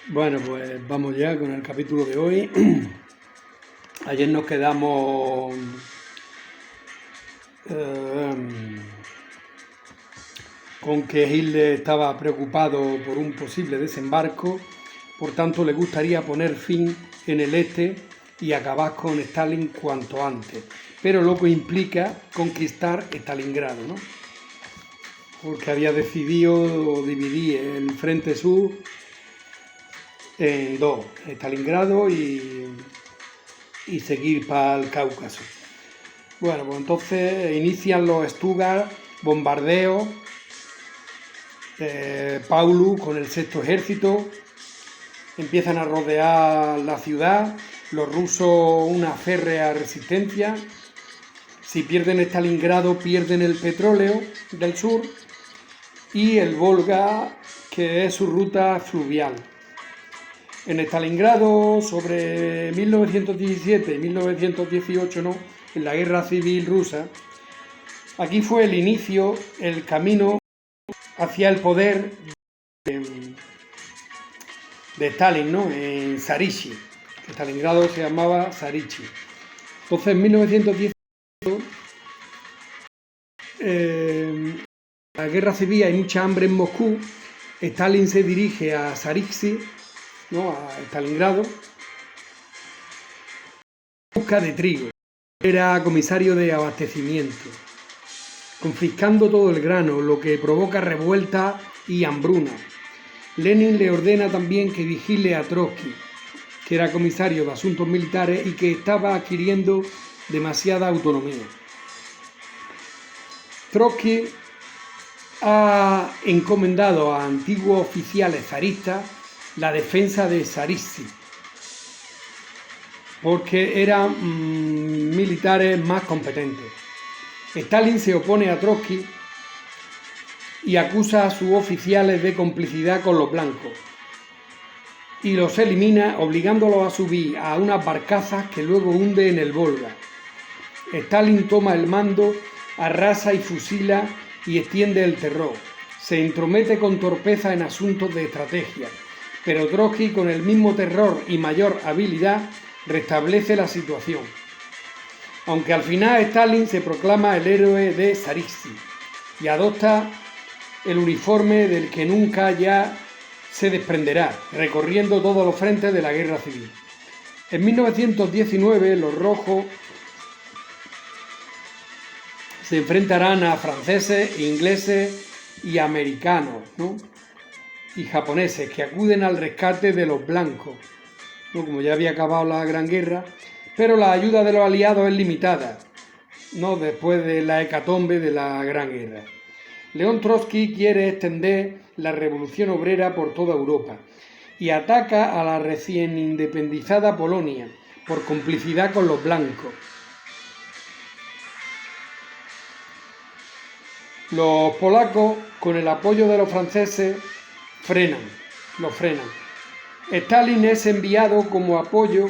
Bueno, pues vamos ya con el capítulo de hoy. Ayer nos quedamos con que Hitler estaba preocupado por un posible desembarco, por tanto le gustaría poner fin en el este y acabar con Stalin cuanto antes, pero lo que implica conquistar Stalingrado, ¿no? Porque había decidido dividir el frente sur en dos, Stalingrado y seguir para el Cáucaso. Bueno, pues entonces inician los Stuka, bombardeos, Paulus con el sexto ejército, empiezan a rodear la ciudad, los rusos una férrea resistencia, si pierden Stalingrado pierden el petróleo del sur y el Volga, que es su ruta fluvial. En Stalingrado, sobre 1917 y 1918, ¿no?, en la guerra civil rusa, aquí fue el inicio, el camino hacia el poder de Stalin, ¿no?, en Zarichi, que Stalingrado se llamaba Zarichi. Entonces, en 1918, la guerra civil, hay mucha hambre en Moscú, Stalin se dirige a Zarichi, ¿no?, a Stalingrado, en busca de trigo. Era comisario de abastecimiento, confiscando todo el grano, lo que provoca revuelta y hambruna. Lenin le ordena también que vigile a Trotsky, que era comisario de asuntos militares y que estaba adquiriendo demasiada autonomía. Trotsky ha encomendado a antiguos oficiales zaristas la defensa de Zarichi, porque eran militares más competentes. Stalin se opone a Trotsky y acusa a sus oficiales de complicidad con los blancos y los elimina, obligándolos a subir a unas barcazas que luego hunde en el Volga. Stalin toma el mando, arrasa y fusila y extiende el terror. Se entromete con torpeza en asuntos de estrategia, pero Trotsky, con el mismo terror y mayor habilidad, restablece la situación. Aunque al final Stalin se proclama el héroe de Zarichi y adopta el uniforme del que nunca ya se desprenderá, recorriendo todos los frentes de la guerra civil. En 1919 los rojos se enfrentarán a franceses, ingleses y americanos, ¿no?, y japoneses, que acuden al rescate de los blancos, ¿no?, como ya había acabado la Gran Guerra, pero la ayuda de los aliados es limitada, ¿no?, después de la hecatombe de la Gran Guerra. León Trotsky quiere extender la revolución obrera por toda Europa y ataca a la recién independizada Polonia por complicidad con los blancos. Los polacos, con el apoyo de los franceses, los frenan. Stalin es enviado como apoyo,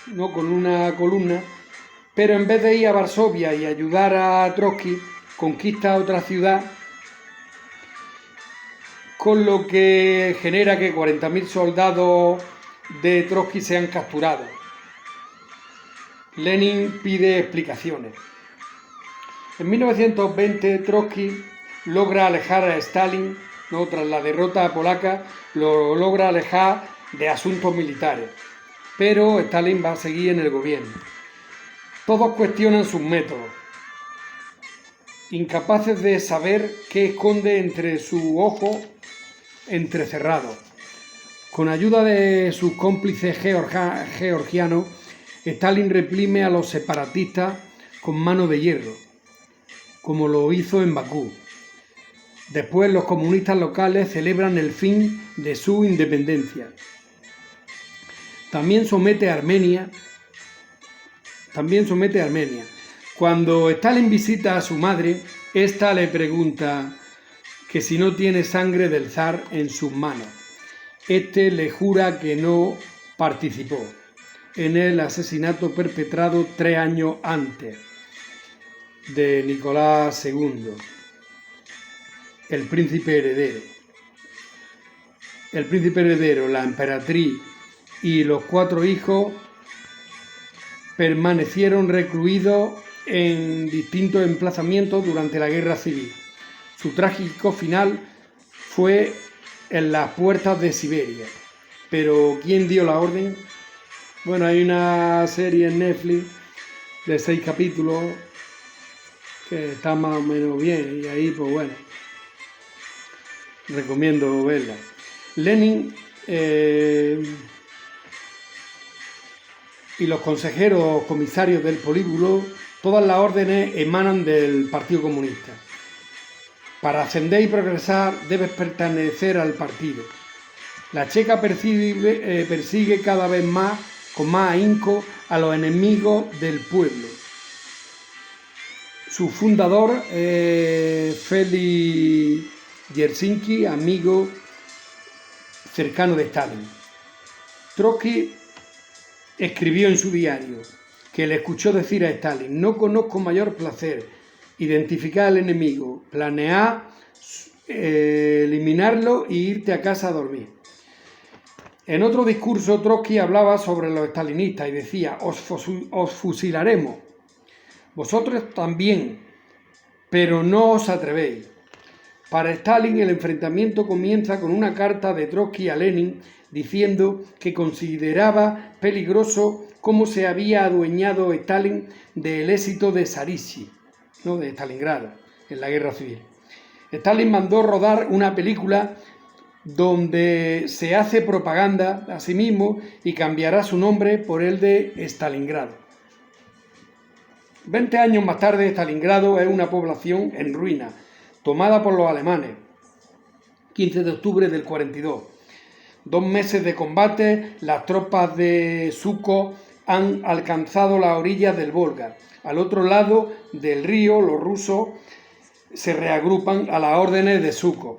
no con una columna, pero en vez de ir a Varsovia y ayudar a Trotsky, conquista otra ciudad, con lo que genera que 40.000 soldados de Trotsky sean capturados. Lenin pide explicaciones. En 1920 Trotsky logra alejar a Stalin, ¿no?, tras la derrota polaca, lo logra alejar de asuntos militares, pero Stalin va a seguir en el gobierno. Todos cuestionan sus métodos, incapaces de saber qué esconde entre sus ojos entrecerrados. Con ayuda de sus cómplices georgianos, Stalin reprime a los separatistas con mano de hierro, como lo hizo en Bakú. Después los comunistas locales celebran el fin de su independencia. También somete a Armenia. Cuando Stalin visita a su madre, ésta le pregunta que si no tiene sangre del zar en sus manos. Este le jura que no participó en el asesinato perpetrado 3 años antes de Nicolás II, el príncipe heredero. el príncipe heredero, la emperatriz y los 4 hijos permanecieron recluidos en distintos emplazamientos durante la Guerra Civil. Su trágico final fue en las puertas de Siberia. Pero ¿quién dio la orden? Bueno, hay una serie en Netflix de 6 capítulos que está más o menos bien, y ahí pues bueno, recomiendo verla. Lenin y los consejeros comisarios del Politburó, todas las órdenes emanan del Partido Comunista. Para ascender y progresar debes pertenecer al partido. La Checa persigue cada vez más, con más ahínco, a los enemigos del pueblo. Su fundador, Félix Dzerzhinsky, amigo cercano de Stalin. Trotsky escribió en su diario que le escuchó decir a Stalin: no conozco mayor placer, identificar al enemigo, planear eliminarlo y irte a casa a dormir. En otro discurso, Trotsky hablaba sobre los stalinistas y decía: os fusilaremos, vosotros también, pero no os atrevéis. Para Stalin, el enfrentamiento comienza con una carta de Trotsky a Lenin diciendo que consideraba peligroso cómo se había adueñado Stalin del éxito de Sarishi, ¿no?, de Stalingrado, en la Guerra Civil. Stalin mandó rodar una película donde se hace propaganda a sí mismo y cambiará su nombre por el de Stalingrado. 20 años más tarde, Stalingrado es una población en ruina, tomada por los alemanes, 15 de octubre del 42. 2 meses de combate, las tropas de Zhukov han alcanzado las orillas del Volga. Al otro lado del río, los rusos se reagrupan a las órdenes de Zhukov.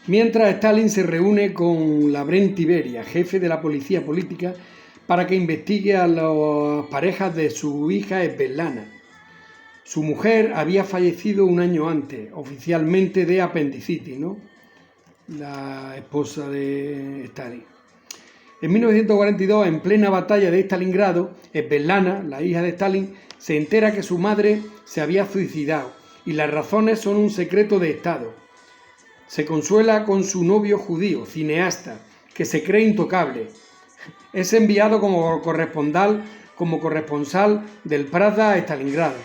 Mientras, Stalin se reúne con Lavrenti Beria, jefe de la policía política, para que investigue a las parejas de su hija Svetlana. Su mujer había fallecido un año antes, oficialmente de apendicitis, ¿no?, la esposa de Stalin. En 1942, en plena batalla de Stalingrado, Svetlana, la hija de Stalin, se entera que su madre se había suicidado y las razones son un secreto de Estado. Se consuela con su novio judío, cineasta, que se cree intocable. Es enviado como corresponsal del Pravda a Stalingrado.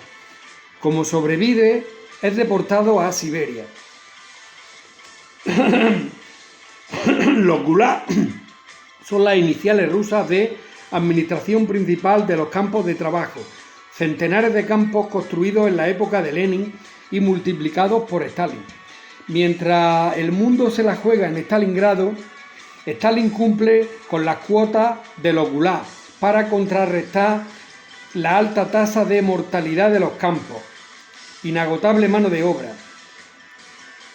Como sobrevive, es deportado a Siberia. Los Gulag son las iniciales rusas de Administración Principal de los Campos de Trabajo, centenares de campos construidos en la época de Lenin y multiplicados por Stalin. Mientras el mundo se la juega en Stalingrado, Stalin cumple con las cuotas de los Gulag para contrarrestar la alta tasa de mortalidad de los campos. Inagotable mano de obra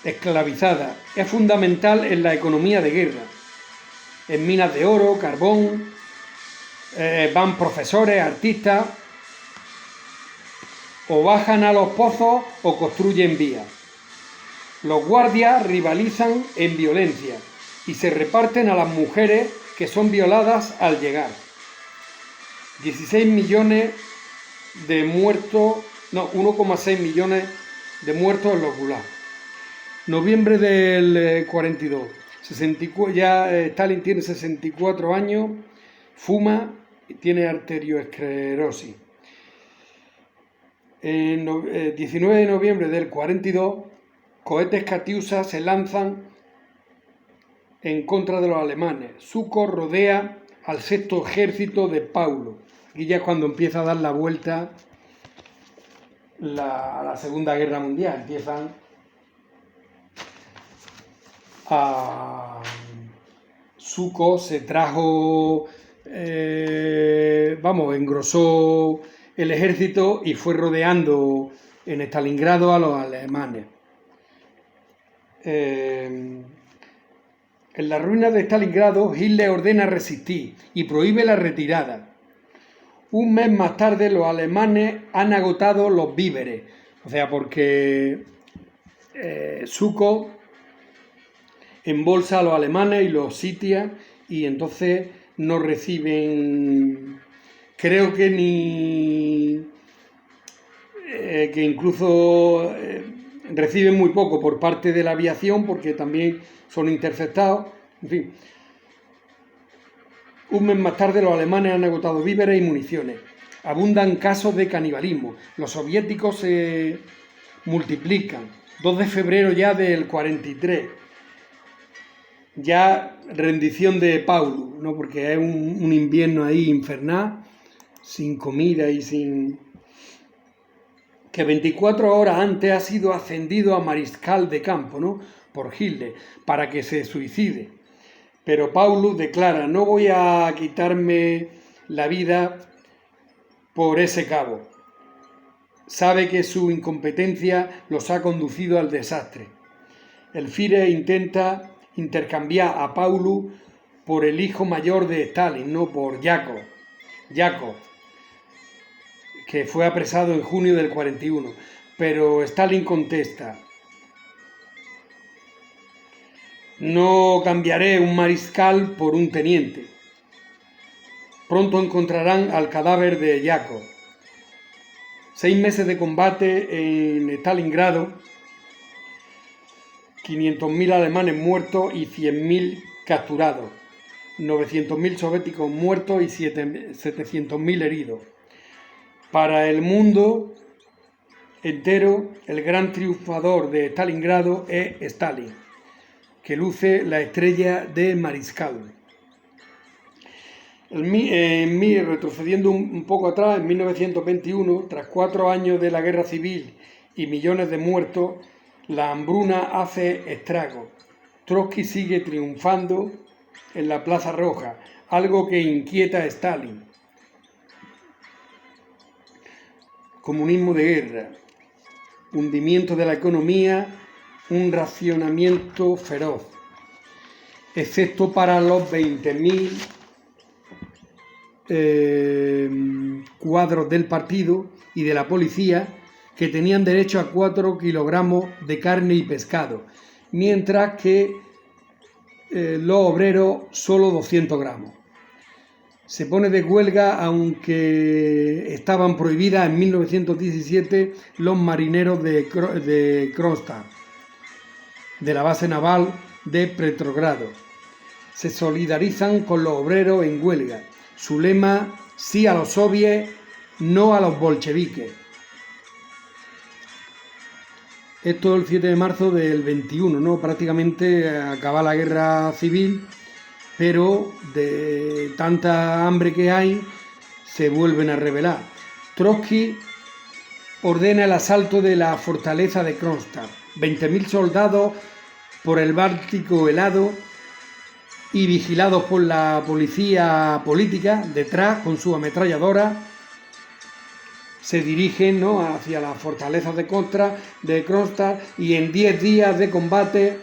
esclavizada es fundamental en la economía de guerra. En minas de oro, carbón, van profesores, artistas, o bajan a los pozos o construyen vías. Los guardias rivalizan en violencia y se reparten a las mujeres que son violadas al llegar. 16 millones de muertos, 1,6 millones de muertos en los Gulag. Noviembre del 42. Ya Stalin tiene 64 años, fuma y tiene arteriosclerosis. En 19 de noviembre del 42, cohetes Katyusha se lanzan en contra de los alemanes. Zhukov rodea al sexto ejército de Paulo. Y ya es cuando empieza a dar la vuelta la Segunda Guerra Mundial. Empiezan a... Zhukov se trajo, engrosó el ejército y fue rodeando en Stalingrado a los alemanes. En las ruinas de Stalingrado, Hitler ordena resistir y prohíbe la retirada. Un mes más tarde los alemanes han agotado los víveres, o sea, porque Zhúkov embolsa a los alemanes y los sitia y entonces no reciben, creo que ni, que incluso reciben muy poco por parte de la aviación porque también son interceptados, en fin. Un mes más tarde los alemanes han agotado víveres y municiones. Abundan casos de canibalismo. Los soviéticos se multiplican. 2 de febrero ya del 43. Ya rendición de Paulus, ¿no? Porque es un invierno ahí infernal, sin comida y sin... Que 24 horas antes ha sido ascendido a mariscal de campo, ¿no? Por Hitler, para que se suicide. Pero Paulus declara: no voy a quitarme la vida por ese cabo. Sabe que su incompetencia los ha conducido al desastre. El Führer intenta intercambiar a Paulus por el hijo mayor de Stalin, no por Yakov, que fue apresado en junio del 41. Pero Stalin contesta: no cambiaré un mariscal por un teniente. Pronto encontrarán al cadáver de Yakov. 6 meses de combate en Stalingrado, 500.000 alemanes muertos y 100.000 capturados, 900.000 soviéticos muertos y 700.000 heridos. Para el mundo entero, el gran triunfador de Stalingrado es Stalin, que luce la estrella de mariscal. Retrocediendo un poco atrás, en 1921, tras 4 años de la guerra civil y millones de muertos, la hambruna hace estragos. Trotsky sigue triunfando en la Plaza Roja, algo que inquieta a Stalin. Comunismo de guerra, hundimiento de la economía, un racionamiento feroz, excepto para los 20.000 cuadros del partido y de la policía, que tenían derecho a 4 kilogramos de carne y pescado, mientras que los obreros solo 200 gramos. Se pone de huelga, aunque estaban prohibidas en 1917 los marineros de Kronstadt, de la base naval de Petrogrado. Se solidarizan con los obreros en huelga. Su lema: sí a los soviets, no a los bolcheviques. Esto el 7 de marzo del 21, ¿no? Prácticamente acaba la guerra civil, pero de tanta hambre que hay, se vuelven a rebelar. Trotsky ordena el asalto de la fortaleza de Kronstadt. 20.000 soldados por el Báltico helado y vigilados por la policía política, detrás con su ametralladora, se dirigen, ¿no?, hacia las fortalezas de Kronstadt, y en 10 días de combate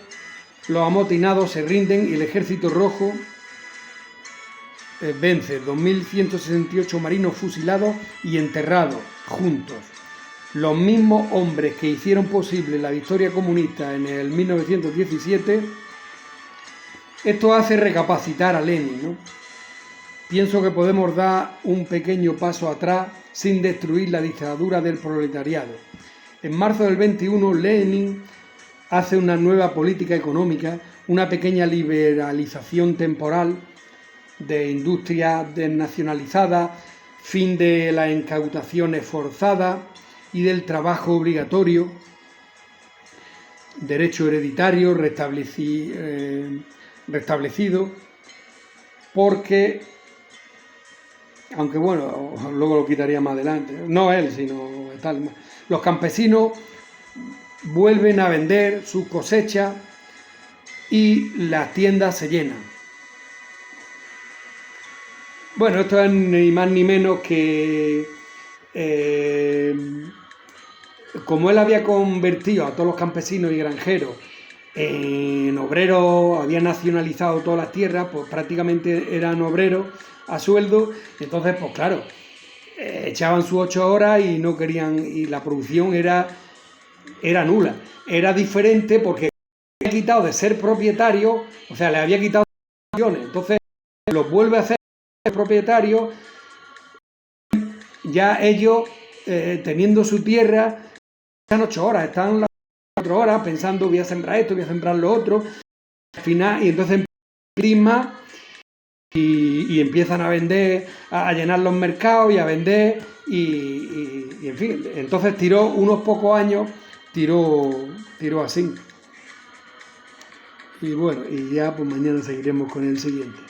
los amotinados se rinden y el Ejército Rojo vence. 2.168 marinos fusilados y enterrados juntos. Los mismos hombres que hicieron posible la victoria comunista en el 1917. Esto hace recapacitar a Lenin, ¿no? Pienso que podemos dar un pequeño paso atrás sin destruir la dictadura del proletariado. En marzo del 21, Lenin hace una nueva política económica, una pequeña liberalización temporal de industrias desnacionalizadas, fin de las incautaciones forzadas y del trabajo obligatorio, derecho hereditario restablecido, porque, aunque bueno, luego lo quitaría más adelante, no él, sino tal, los campesinos vuelven a vender sus cosechas y las tiendas se llenan. Bueno, esto es ni más ni menos que como él había convertido a todos los campesinos y granjeros en obreros, había nacionalizado todas las tierras, pues prácticamente eran obreros a sueldo. Entonces, pues claro, echaban sus 8 horas y no querían, y la producción era nula. Era diferente porque le había quitado de ser propietario, o sea, le había quitado acciones. Entonces los vuelve a hacer propietarios, ya ellos teniendo su tierra, están 8 horas, están las 4 horas pensando voy a sembrar esto, voy a sembrar lo otro, al final, y entonces empiezan y empiezan a vender, a llenar los mercados y a vender, y en fin, entonces tiró unos pocos años, tiró así. Y bueno, y ya pues mañana seguiremos con el siguiente.